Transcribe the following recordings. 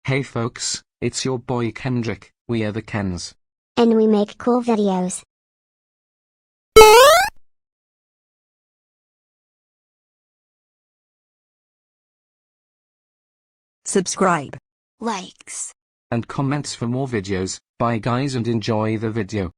Hey folks, it's your boy Kendrick, we are the Kens. And we make cool videos. Subscribe, Likes, and comments for more videos. Bye guys and enjoy the video.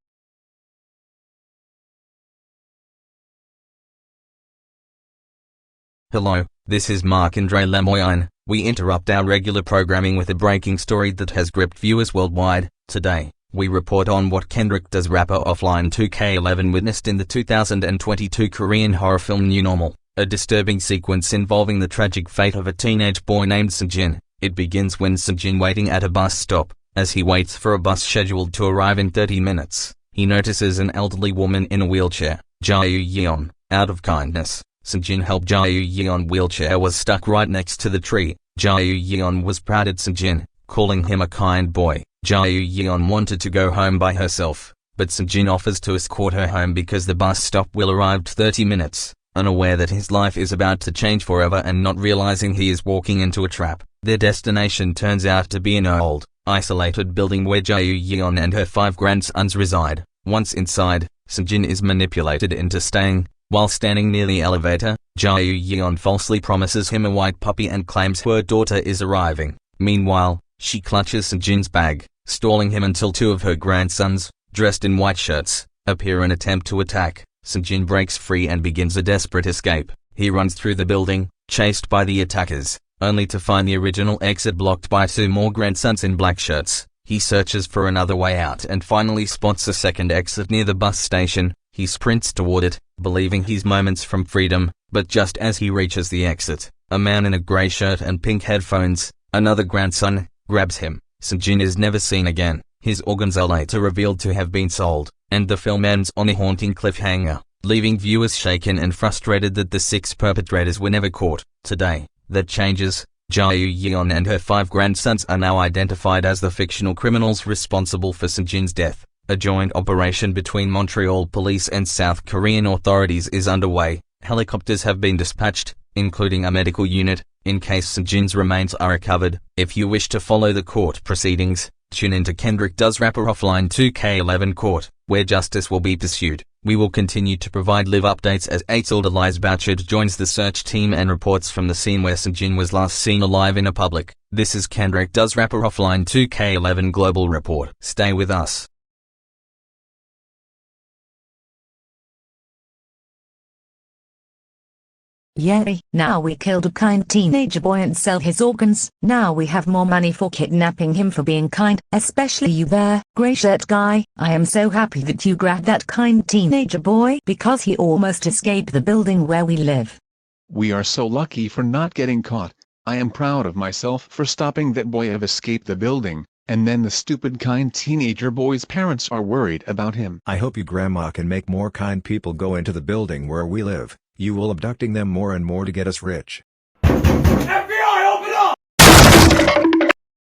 Hello, this is Marc-Andre Lemoyne. We interrupt our regular programming with a breaking story that has gripped viewers worldwide. Today, we report on what Kendrick Does rapper Offline 2K11 witnessed in the 2022 Korean horror film New Normal, a disturbing sequence involving the tragic fate of a teenage boy named Seung-jin. It begins when Seung-jin waiting at a bus stop. As he waits for a bus scheduled to arrive in 30 minutes, he notices an elderly woman in a wheelchair. Gyu-Yeon, out of kindness, Seung-jin helped Gyu-Yeon wheelchair was stuck right next to the tree. Gyu-Yeon was proud at Seung-jin, calling him a kind boy. Gyu-Yeon wanted to go home by herself, but Seung-jin offers to escort her home because the bus stop will arrive 30 minutes. Unaware that his life is about to change forever and not realizing he is walking into a trap, their destination turns out to be an old, isolated building where Gyu-Yeon and her 5 grandsons reside. Once inside, Seung-jin is manipulated into staying. While standing near the elevator, Gyu-Yeon falsely promises him a white puppy and claims her daughter is arriving. Meanwhile, she clutches Seung-jin's bag, stalling him until 2 of her grandsons, dressed in white shirts, appear and attempt to attack. Seung-jin breaks free and begins a desperate escape. He runs through the building, chased by the attackers, only to find the original exit blocked by 2 more grandsons in black shirts. He searches for another way out and finally spots a second exit near the bus station. He sprints toward it, believing his moments from freedom, but just as he reaches the exit, a man in a grey shirt and pink headphones, another grandson, grabs him. Seung-jin is never seen again. His organs are later revealed to have been sold, and the film ends on a haunting cliffhanger, leaving viewers shaken and frustrated that the 6 perpetrators were never caught. Today, that changes. Gyu-Yeon and her 5 grandsons are now identified as the fictional criminals responsible for Seung-jin's death. A joint operation between Montreal police and South Korean authorities is underway. Helicopters have been dispatched, including a medical unit, in case Seung-jin's remains are recovered. If you wish to follow the court proceedings, tune into Kendrick Does rapper Offline 2K11 Court, where justice will be pursued. We will continue to provide live updates as Atilda Lies Bouchard joins the search team and reports from the scene where Seung-jin was last seen alive in a public. This is Kendrick Does rapper Offline 2K11 Global Report. Stay with us. yay! Now we killed a kind teenager boy and sell his organs. Now we have more money for kidnapping him for being kind, especially you there, grey shirt guy. I am so happy that you grabbed that kind teenager boy because he almost escaped the building where we live. We are so lucky for not getting caught. I am proud of myself for stopping that boy of escape the building, and then the stupid kind teenager boy's parents are worried about him. I hope you grandma can make more kind people go into the building where we live. You will abducting them more and more to get us rich. FBI, open up!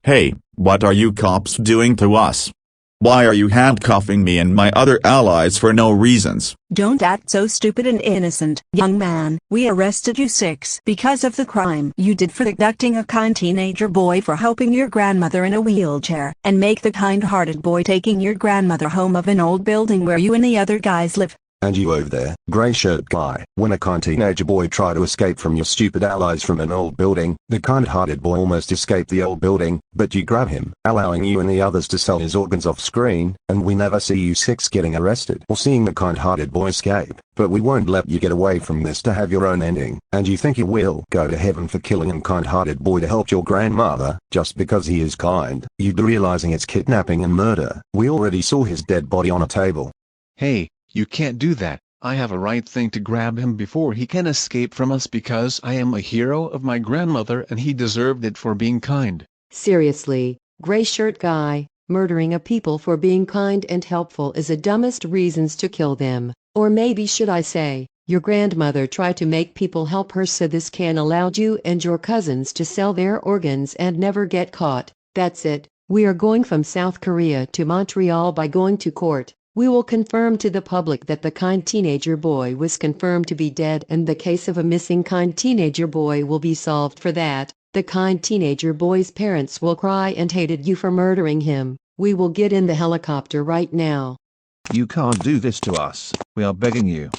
Hey, what are you cops doing to us? Why are you handcuffing me and my other allies for no reasons? Don't act so stupid and innocent, young man. We arrested you 6 because of the crime you did for abducting a kind teenager boy, for helping your grandmother in a wheelchair, and make the kind-hearted boy taking your grandmother home of an old building where you and the other guys live. And you over there, grey shirt guy, when a kind teenager boy tried to escape from your stupid allies from an old building, the kind-hearted boy almost escaped the old building, but you grab him, allowing you and the others to sell his organs off screen, and we never see you 6 getting arrested or seeing the kind-hearted boy escape. But we won't let you get away from this to have your own ending, and you think you will go to heaven for killing a kind-hearted boy to help your grandmother, just because he is kind. You do realizing it's kidnapping and murder. We already saw his dead body on a table. Hey, you can't do that. I have a right thing to grab him before he can escape from us because I am a hero of my grandmother and he deserved it for being kind. Seriously, grey shirt guy, murdering a people for being kind and helpful is the dumbest reasons to kill them. Or maybe should I say, your grandmother tried to make people help her so this can allow you and your cousins to sell their organs and never get caught. That's it. We are going from South Korea to Montreal by going to court. We will confirm to the public that the kind teenager boy was confirmed to be dead and the case of a missing kind teenager boy will be solved. For that, The kind teenager boy's parents will cry and hated you for murdering him. We will get in the helicopter right now. You can't do this to us. We are begging you.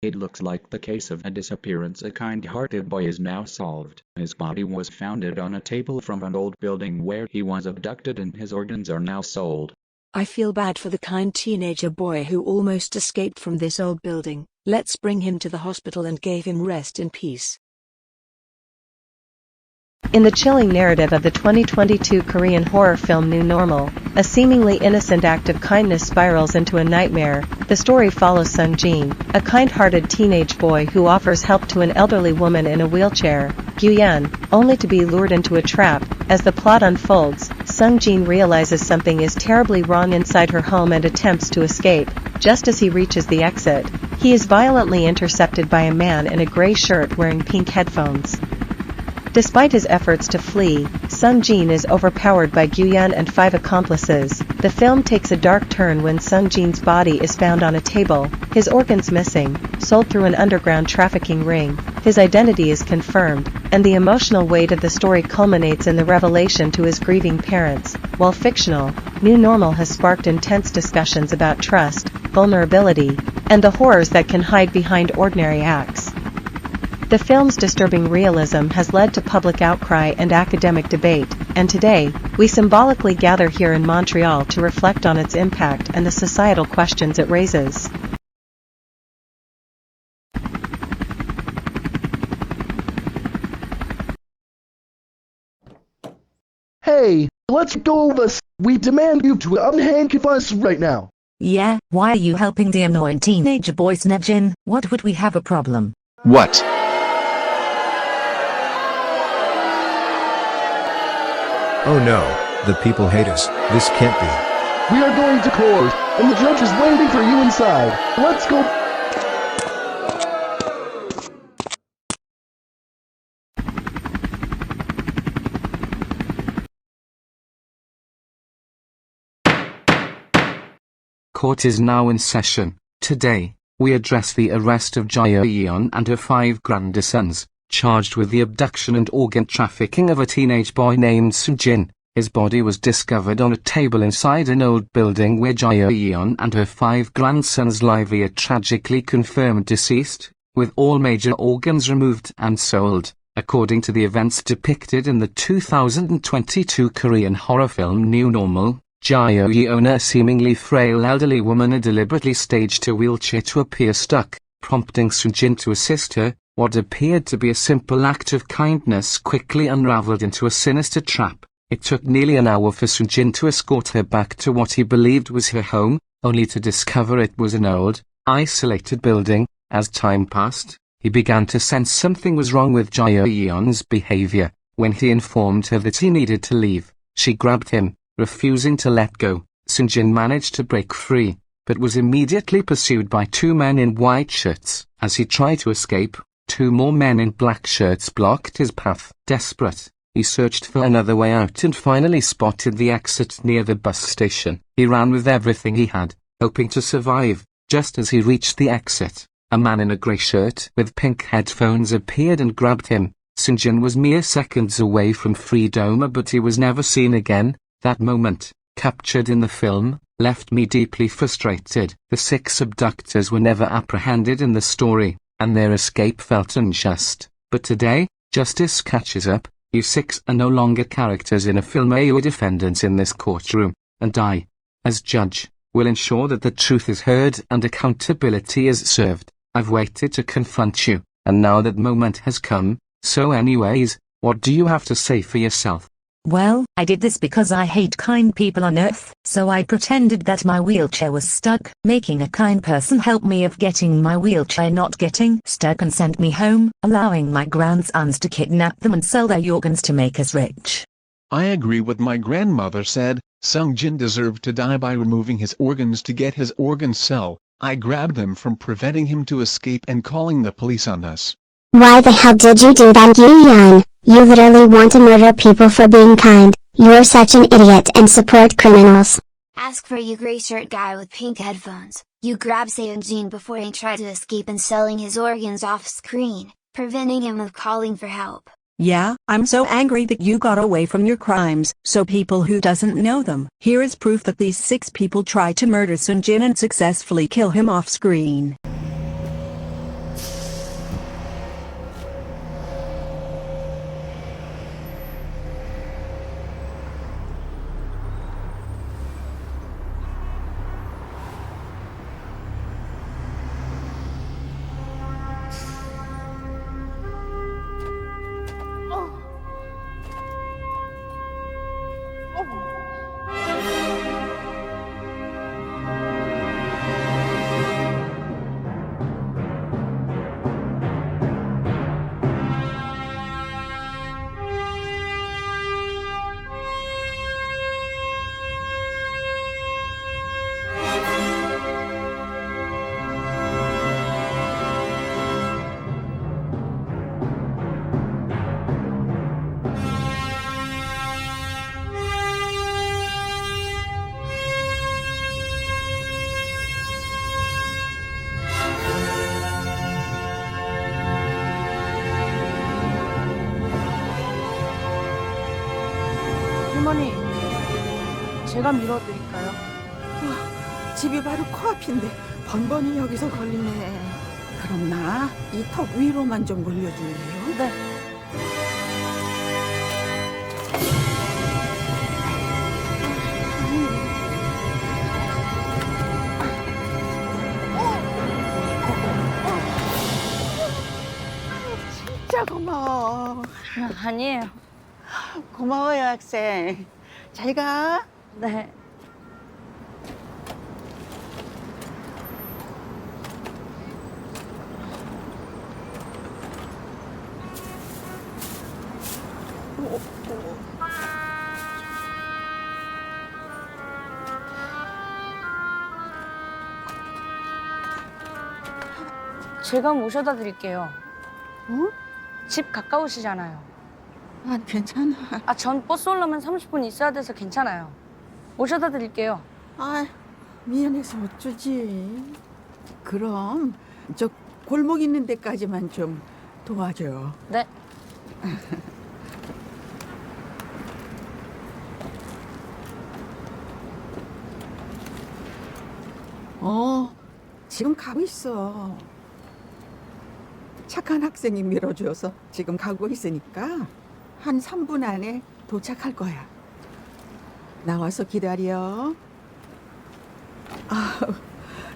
It looks like the case of a disappearance a kind-hearted boy is now solved. His body was found on a table from an old building where he was abducted and his organs are now sold. I feel bad for the kind teenager boy who almost escaped from this old building. Let's bring him to the hospital and give him rest in peace. In the chilling narrative of the 2022 Korean horror film New Normal, a seemingly innocent act of kindness spirals into a nightmare. The story follows Seung-jin, a kind-hearted teenage boy who offers help to an elderly woman in a wheelchair, Gyu-Yeon, only to be lured into a trap. As the plot unfolds, Seung-jin realizes something is terribly wrong inside her home and attempts to escape. Just as he reaches the exit, he is violently intercepted by a man in a gray shirt wearing pink headphones. Despite his efforts to flee, Seung-jin is overpowered by Gyu-Yeon and 5 accomplices. The film takes a dark turn when Seung-jin's body is found on a table, his organs missing, sold through an underground trafficking ring. His identity is confirmed, and the emotional weight of the story culminates in the revelation to his grieving parents. While fictional, New Normal has sparked intense discussions about trust, vulnerability, and the horrors that can hide behind ordinary acts. The film's disturbing realism has led to public outcry and academic debate, and today, we symbolically gather here in Montreal to reflect on its impact and the societal questions it raises. Hey, let's go this. We demand you to unhandcuff us right now. Yeah, why are you helping the annoying teenager boy Seung-jin? What would we have a problem? What? Oh no, the people hate us. This can't be. We are going to court, and the judge is waiting for you inside. Let's go. Court is now in session. Today, we address the arrest of Gyu-Yeon and her 5 grandsons, charged with the abduction and organ trafficking of a teenage boy named Seung-jin. His body was discovered on a table inside an old building where Gyu-Yeon and her 5 grandsons lie via tragically confirmed deceased, with all major organs removed and sold, according to the events depicted in the 2022 Korean horror film New Normal. Gyu-Yeon, a seemingly frail elderly woman, deliberately staged her wheelchair to appear stuck, prompting Seung-jin to assist her. What appeared to be a simple act of kindness quickly unraveled into a sinister trap. It took nearly an hour for Seung-jin to escort her back to what he believed was her home, only to discover it was an old, isolated building. As time passed, he began to sense something was wrong with Gyu-Yeon's behavior. When he informed her that he needed to leave, she grabbed him, refusing to let go. Seung-jin managed to break free, but was immediately pursued by 2 men in white shirts. As he tried to escape, 2 more men in black shirts blocked his path. Desperate, he searched for another way out and finally spotted the exit near the bus station. He ran with everything he had, hoping to survive. Just as he reached the exit, a man in a grey shirt with pink headphones appeared and grabbed him. Seung-jin was mere seconds away from freedom, but he was never seen again. That moment, captured in the film, left me deeply frustrated. The 6 abductors were never apprehended in the story, and their escape felt unjust. But today, justice catches up. You 6 are no longer characters in a film. You are defendants in this courtroom, and I, as judge, will ensure that the truth is heard and accountability is served. I've waited to confront you, and now that moment has come. So anyways, what do you have to say for yourself? Well, I did this because I hate kind people on earth, so I pretended that my wheelchair was stuck, making a kind person help me of getting my wheelchair not getting stuck and sent me home, allowing my grandsons to kidnap them and sell their organs to make us rich. I agree with my grandmother said. Seung-jin deserved to die by removing his organs to get his organs sell. I grabbed them from preventing him to escape and calling the police on us. Why the hell did you do that, Gyu-Yeon? You literally want to murder people for being kind. You're such an idiot and support criminals. Ask for you gray shirt guy with pink headphones. You grab Seung-jin before he tried to escape and selling his organs off screen. preventing him of calling for help. Yeah, I'm so angry that you got away from your crimes, so people who doesn't know them. Here is proof that these 6 people tried to murder Seung-jin and successfully kill him off screen. 할머니, 제가 밀어드릴까요? 집이 바로 코앞인데 번번이 여기서 걸리네. 그럼 나 이 턱 위로만 좀 올려줄래요? 네. 진짜 고마워. 아니에요. 고마워요, 학생. 잘 가. 네. 제가 모셔다 드릴게요. 응? 집 가까우시잖아요. 아, 괜찮아. 전 버스 올라면 30분 있어야 돼서 괜찮아요. 모셔다 드릴게요. 아, 미안해서 어쩌지. 그럼 저 골목 있는 데까지만 좀 도와줘. 네. 지금 가고 있어. 착한 학생이 밀어줘서 지금 가고 있으니까 한 3분 안에 도착할 거야. 나와서 기다려. 아,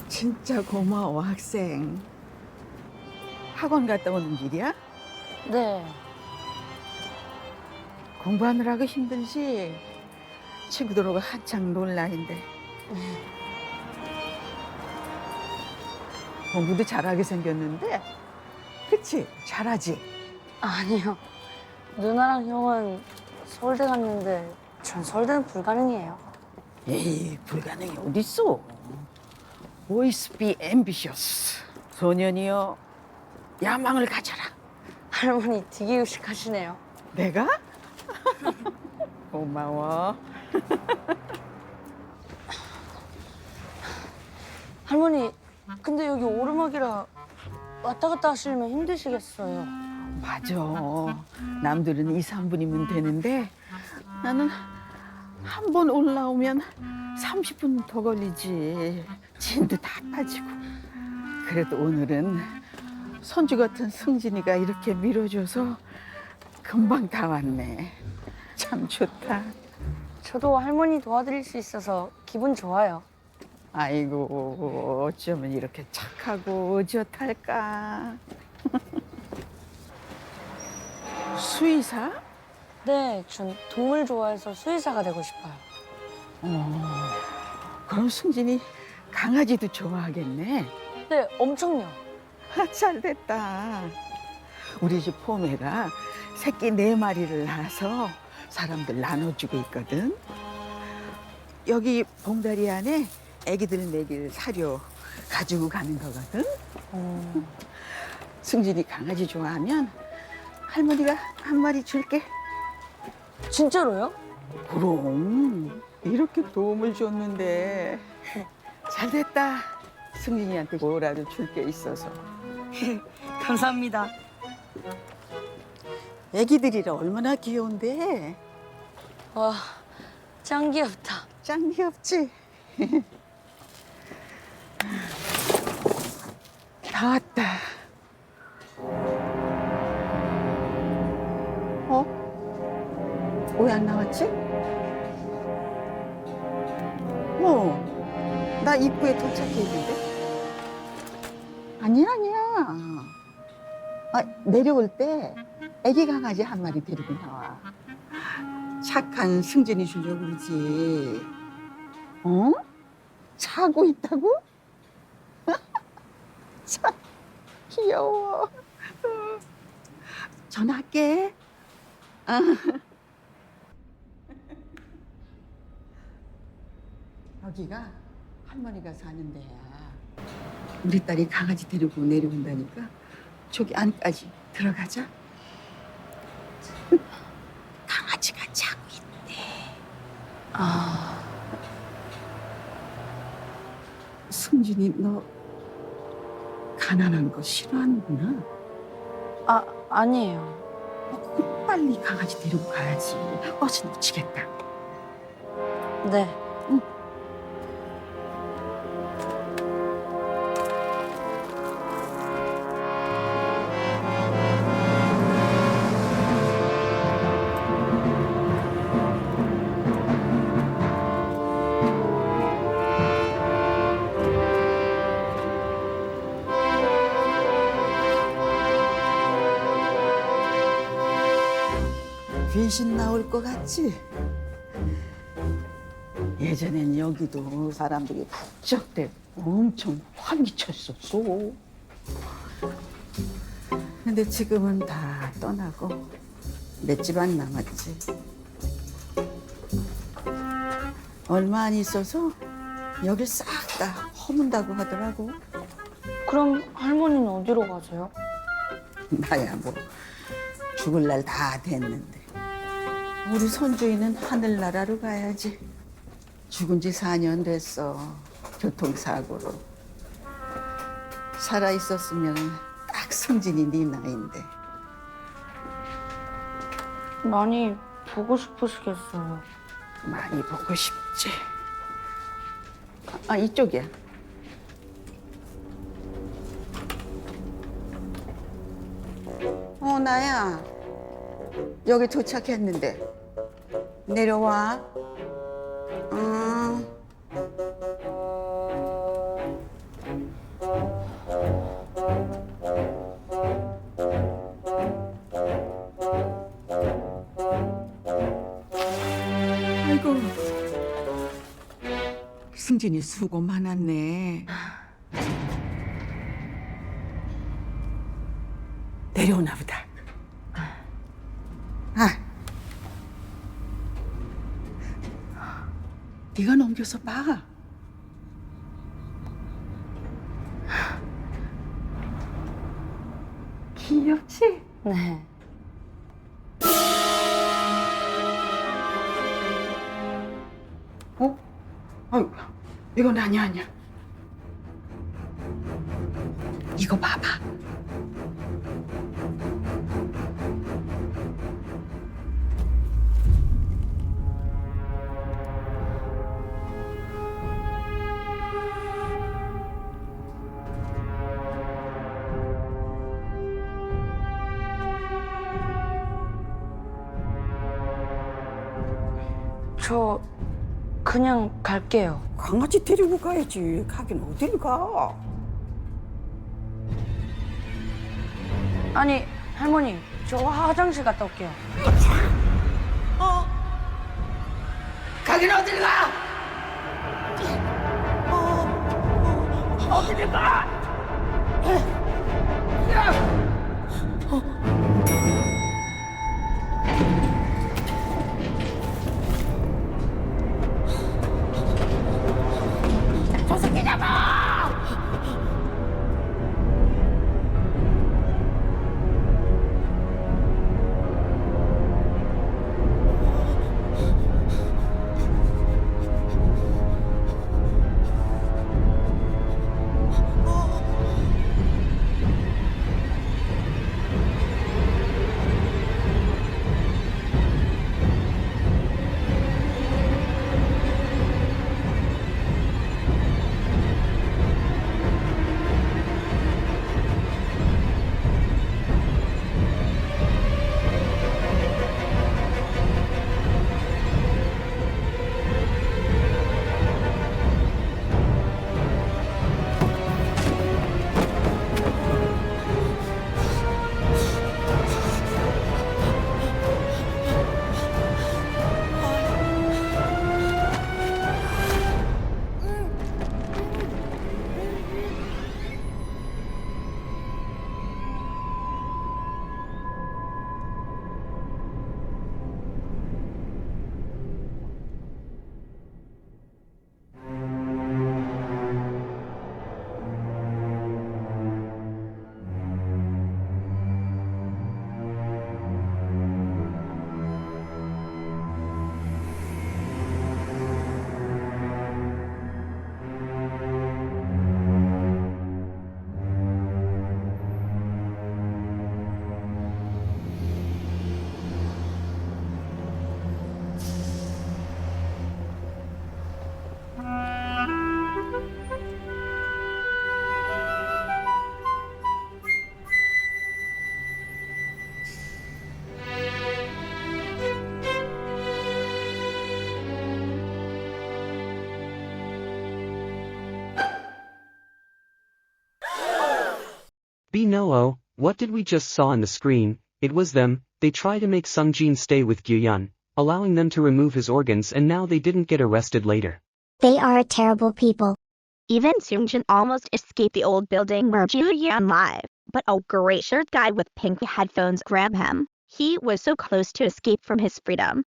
진짜 고마워, 학생. 학원 갔다 오는 길이야? 네. 공부하느라고 힘들지? 친구들하고 한창 놀 나인데. 공부도 잘하게 생겼는데, 그치? 잘하지? 아니요. 누나랑 형은 서울대 갔는데 전 서울대는 불가능이에요. 에이, 불가능이 어딨어? Boys be ambitious. 소년이여, 야망을 가져라. 할머니 되게 유식하시네요. 내가? 고마워. 할머니, 근데 여기 오르막이라 왔다 갔다 하시려면 힘드시겠어요. 맞아. 남들은 2, 3분이면 되는데 나는 한 번 올라오면 30분 더 걸리지. 진도 다 빠지고. 그래도 오늘은 손주 같은 승진이가 이렇게 밀어줘서 금방 다 왔네. 참 좋다. 저도 할머니 도와드릴 수 있어서 기분 좋아요. 아이고, 어쩌면 이렇게 착하고 의젓할까. 수의사? 네, 전 동물 좋아해서 수의사가 되고 싶어요. 그럼 승진이 강아지도 좋아하겠네. 네, 엄청요. 잘 됐다. 우리 집 포메가 새끼 4마리를 낳아서 사람들 나눠주고 있거든. 여기 봉다리 안에 애기들 먹일 사료 가지고 가는 거거든. 승진이 강아지 좋아하면 할머니가 한 마리 줄게. 진짜로요? 그럼 이렇게 도움을 줬는데 잘 됐다. 승진이한테 뭐라도 줄 게 있어서. 감사합니다. 애기들이라 얼마나 귀여운데. 와, 짱 귀엽다. 짱 귀엽지? 다 왔다. 왜 안 나왔지? 나 입구에 도착해 있는데? 아니야. 내려올 때 애기 강아지 한 마리 데리고 나와. 착한 승진이 주려고 그러지. 자고 있다고? 참 귀여워. 전화할게. 여기가 할머니가 사는 데야. 우리 딸이 강아지 데리고 내려온다니까 저기 안까지 들어가자. 강아지가 자고 있대. 승진이 너 가난한 거 싫어하는구나. 아니에요. 그럼 빨리 강아지 데리고 가야지. 버스 놓치겠다. 네. 귀신 나올 것 같지? 예전엔 여기도 사람들이 북적대고 엄청 활기쳤었어. 근데 지금은 다 떠나고 내 집안 남았지. 얼마 안 있어서 여길 싹 다 허문다고 하더라고. 그럼 할머니는 어디로 가세요? 나야 뭐 죽을 날 다 됐는데. 우리 손주이는 하늘나라로 가야지. 죽은 지 4년 됐어. 교통사고로. 살아있었으면 딱 승진이 네 나이인데. 많이 보고 싶으시겠어요. 많이 보고 싶지. 이쪽이야. 나야. 여기 도착했는데. 내려와. 아이고. 승진이 수고 많았네. 내려오나 보다. 네가 넘겨서 봐. 귀엽지? 네. 이건 아니야. 이거 봐봐. 저 그냥 갈게요. 강아지 데리고 가야지. 가긴 어딜 가? 아니, 할머니, 저 화장실 갔다 올게요. 가긴 어딜 가? 어딜 가? 저 새끼 잡아! No, what did we just saw on the screen? It was them. They tried to make Seung-jin stay with Gyu-Yeon, allowing them to remove his organs, and now they didn't get arrested later. They are terrible people. Even Seung-jin almost escaped the old building where Gyu-Yeon lived, but a gray shirt guy with pink headphones grabbed him. He was so close to escape from his freedom.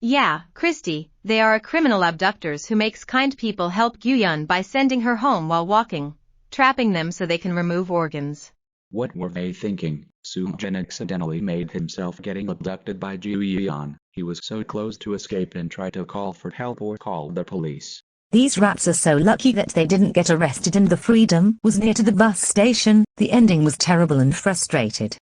Yeah, Christy, they are criminal abductors who makes kind people help Gyu-Yeon by sending her home while walking, trapping them so they can remove organs. What were they thinking? Seung-jin accidentally made himself getting abducted by Gyu-Yeon. He was so close to escape and try to call for help or call the police. These rats are so lucky that they didn't get arrested and the freedom was near to the bus station. The ending was terrible and frustrated.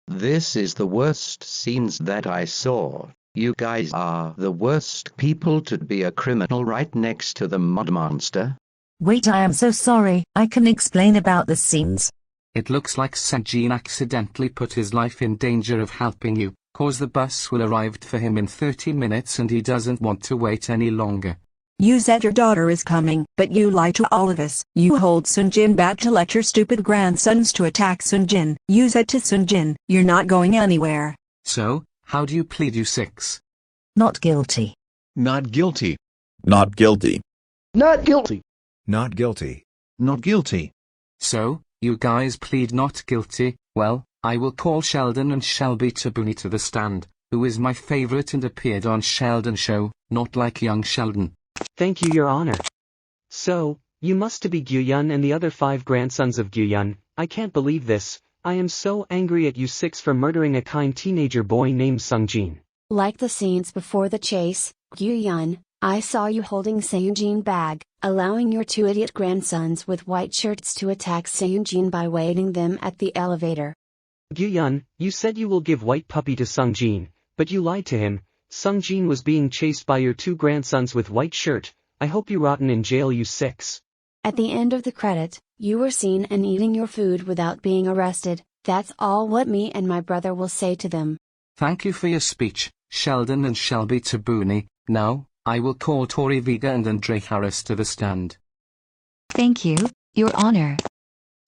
This is the worst scenes that I saw. You guys are the worst people to be a criminal right next to the mud monster. Wait, I am so sorry. I can explain about the scenes. It looks like Seung-jin accidentally put his life in danger of helping you, cause the bus will arrive for him in 30 minutes and he doesn't want to wait any longer. You said your daughter is coming, but you lied to all of us. You hold Seung-jin back to let your stupid grandsons to attack Seung-jin. You said to Seung-jin, you're not going anywhere. So, how do you plead, you six? Not guilty. Not guilty. Not guilty. Not guilty. Not guilty. Not guilty. So, you guys plead not guilty. Well, I will call Sheldon and Shelby Tabuni to the stand, who is my favorite and appeared on Sheldon show, not like young Sheldon. Thank you, Your Honor. So, you must be Gyu-Yeon and the other 5 grandsons of Gyu-Yeon. I can't believe this. I am so angry at you 6 for murdering a kind teenager boy named Seung-jin. Like the scenes before the chase, Gyu-Yeon, I saw you holding Seung-jin bag, allowing your 2 idiot grandsons with white shirts to attack Seung-jin by waiting them at the elevator. Gyu-Yeon, you said you will give white puppy to Seung-jin, but you lied to him. Seung-jin was being chased by your 2 grandsons with white shirt. I hope you rotten in jail, you 6. At the end of the credit, you were seen and eating your food without being arrested. That's all what me and my brother will say to them. Thank you for your speech, Sheldon and Shelby Tabuni. Now, I will call Tori Vega and Andre Harris to the stand. Thank you, Your Honor.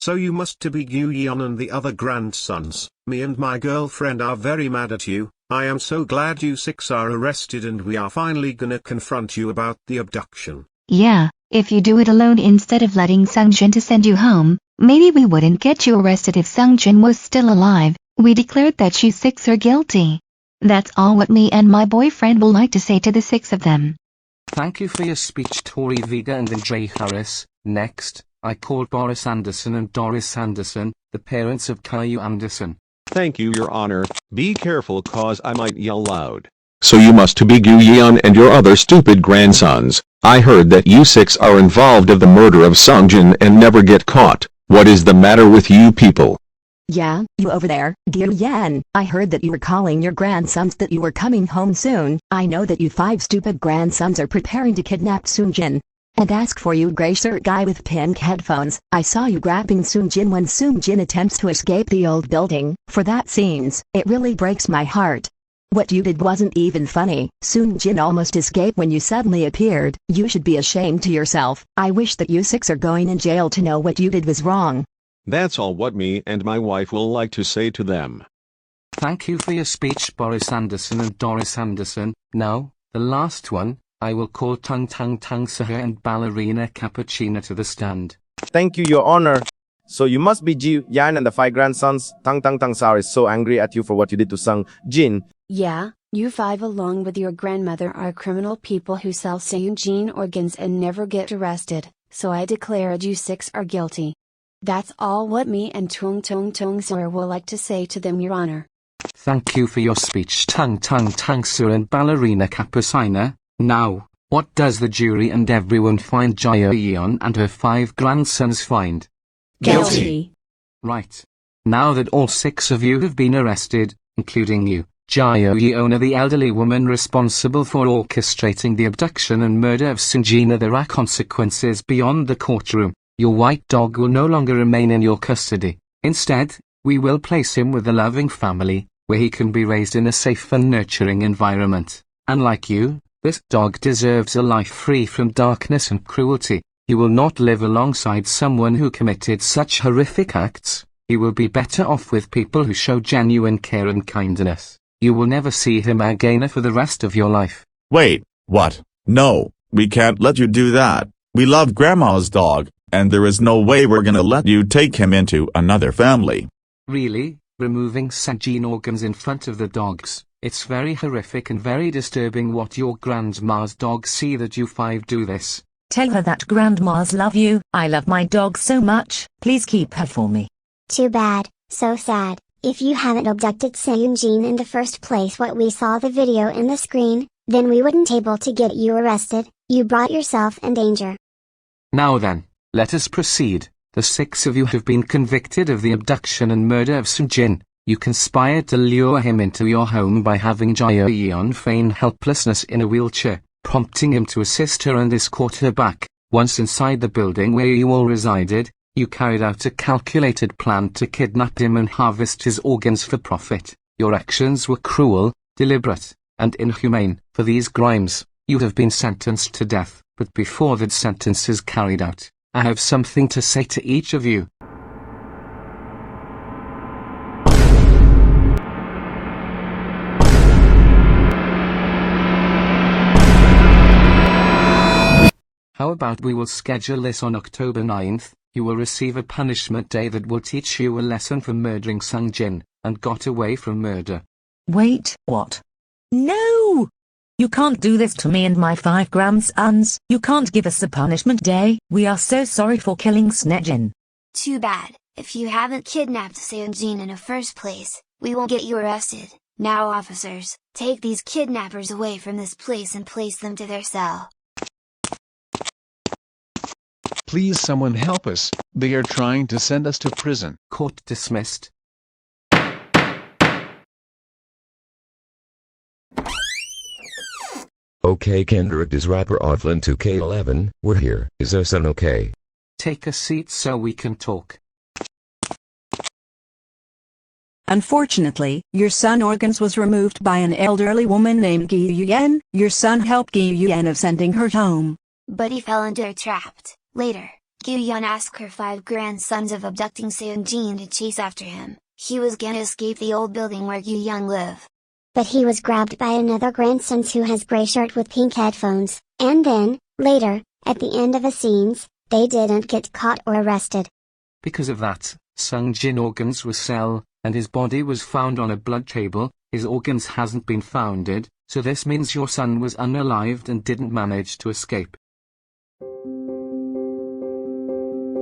So you must to be Gyu-Yeon and the other grandsons. Me and my girlfriend are very mad at you. I am so glad you 6 are arrested and we are finally gonna confront you about the abduction. Yeah, if you do it alone instead of letting Seung-jin to send you home, maybe we wouldn't get you arrested if Seung-jin was still alive. We declared that you 6 are guilty. That's all what me and my boyfriend will like to say to the 6 of them. Thank you for your speech, Tori Vega and Andre Harris. Next, I call Boris Anderson and Doris Anderson, the parents of Caillou Anderson. Thank you, Your Honor. Be careful cause I might yell loud. So you must to be Gyu-Yeon and your other stupid grandsons. I heard that you 6 are involved of the murder of Seung-jin and never get caught. What is the matter with you people? Yeah, you over there, Gyu-Yeon. I heard that you were calling your grandsons that you were coming home soon. I know that you 5 stupid grandsons are preparing to kidnap Seung-jin. And ask for you gray shirt guy with pink headphones. I saw you grabbing Seung-jin when Seung-jin attempts to escape the old building. For that scenes, it really breaks my heart. What you did wasn't even funny. Seung-jin almost escaped when you suddenly appeared. You should be ashamed to yourself. I wish that you 6 are going in jail to know what you did was wrong. That's all what me and my wife will like to say to them. Thank you for your speech, Boris Anderson and Doris Anderson. Now, the last one, I will call Tung Tung Tung Saha and Ballerina Cappuccina to the stand. Thank you, Your Honor. So you must be Gyu-Yeon and the 5 grandsons. Tung Tung Tung Saha is so angry at you for what you did to Seung-jin. Yeah, you 5 along with your grandmother are criminal people who sell Seung-jin organs and never get arrested, so I declared you 6 are guilty. That's all what me and Tung Tung Tung Sir will like to say to them, Your Honor. Thank you for your speech, Tung Tung Tung Sir and Ballerina Cappuccina. Now, what does the jury and everyone find Gyu-Yeon and her 5 grandsons find? Guilty. Right. Now that all 6 of you have been arrested, including you, Gyu-Yeon, the elderly woman responsible for orchestrating the abduction and murder of Seung-jin, there are consequences beyond the courtroom. Your white dog will no longer remain in your custody. Instead, we will place him with a loving family, where he can be raised in a safe and nurturing environment. Unlike you, this dog deserves a life free from darkness and cruelty. He will not live alongside someone who committed such horrific acts. He will be better off with people who show genuine care and kindness. You will never see him again for the rest of your life. Wait, what? No, we can't let you do that. We love Grandma's dog, and there is no way we're gonna let you take him into another family. Really? Removing Seung-jin organs in front of the dogs? It's very horrific and very disturbing what your grandma's dogs see that you five do this. Tell her that grandmas love you. I love my dog so much. Please keep her for me. Too bad, so sad. If you haven't abducted Seung-jin in the first place what we saw the video in the screen, then we wouldn't able to get you arrested. You brought yourself in danger. Now then, let us proceed. The 6 of you have been convicted of the abduction and murder of Seung-jin. You conspired to lure him into your home by having Gyu-Yeon feign helplessness in a wheelchair, prompting him to assist her and escort her back. Once inside the building where you all resided, you carried out a calculated plan to kidnap him and harvest his organs for profit. Your actions were cruel, deliberate, and inhumane. For these crimes, you have been sentenced to death. But before that sentence is carried out, I have something to say to each of you. How about we will schedule this on October 9th? You will receive a punishment day that will teach you a lesson for murdering Seung-jin, and got away from murder. Wait, what? No! You can't do this to me and my 5 grandsons. You can't give us a punishment day. We are so sorry for killing Seung-jin. Too bad. If you haven't kidnapped Seung-jin in the first place, we won't get you arrested. Now officers, take these kidnappers away from this place and place them to their cell. Please someone help us, they are trying to send us to prison. Court dismissed. Okay Kendrick is rapper Offline 2K11, we're here. Is our son okay? Take a seat so we can talk. Unfortunately, your son organs was removed by an elderly woman named Gyu-Yeon. Your son helped Gyu-Yeon of sending her home. But he fell into a trap. Later, Gyu-Yeon asked her 5 grandsons of abducting Seung-jin to chase after him. He was gonna escape the old building where Gyu-Yeon lived. But he was grabbed by another grandson who has gray shirt with pink headphones, and then, later, at the end of the scenes, they didn't get caught or arrested. Because of that, Seung-jin organs were sell, and his body was found on a blood table. His organs hasn't been founded, so this means your son was unalived and didn't manage to escape.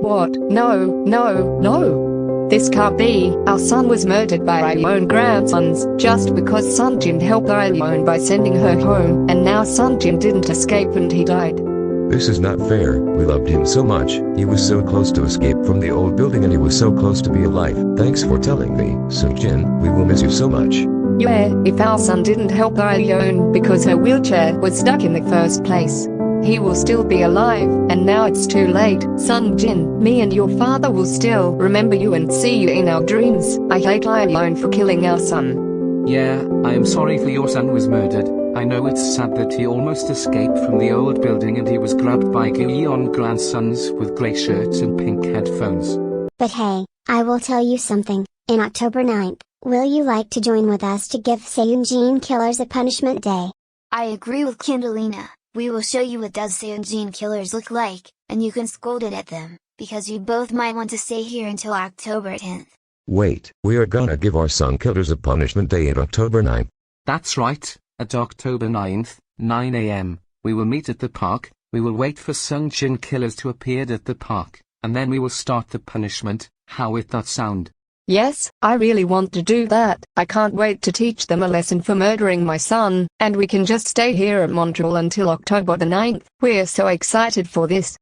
What? No, no, no. This can't be. Our son was murdered by our own grandsons, just because Seung-jin helped our own by sending her home, and now Seung-jin didn't escape and he died. This is not fair. We loved him so much. He was so close to escape from the old building and he was so close to be alive. Thanks for telling me, Seung-jin. We will miss you so much. Yeah, if our son didn't help our own because her wheelchair was stuck in the first place, he will still be alive, and now it's too late. Seung-jin, me and your father will still remember you and see you in our dreams. I hate Gyu-Yeon for killing our son. Yeah, I am sorry for your son was murdered. I know it's sad that he almost escaped from the old building and he was grabbed by Gyu-Yeon grandsons with grey shirts and pink headphones. But hey, I will tell you something. In October 9th, will you like to join with us to give Seung-jin killers a punishment day? I agree with Kindalina. We will show you what does Seung-jin killers look like, and you can scold it at them, because you both might want to stay here until October 10th. Wait, we are gonna give our son killers a punishment day at October 9th. That's right, at October 9th, 9 AM, we will meet at the park. We will wait for Seung-jin killers to appear at the park, and then we will start the punishment. How would that sound? Yes, I really want to do that. I can't wait to teach them a lesson for murdering my son, and we can just stay here at Montreal until October the 9th. We're so excited for this.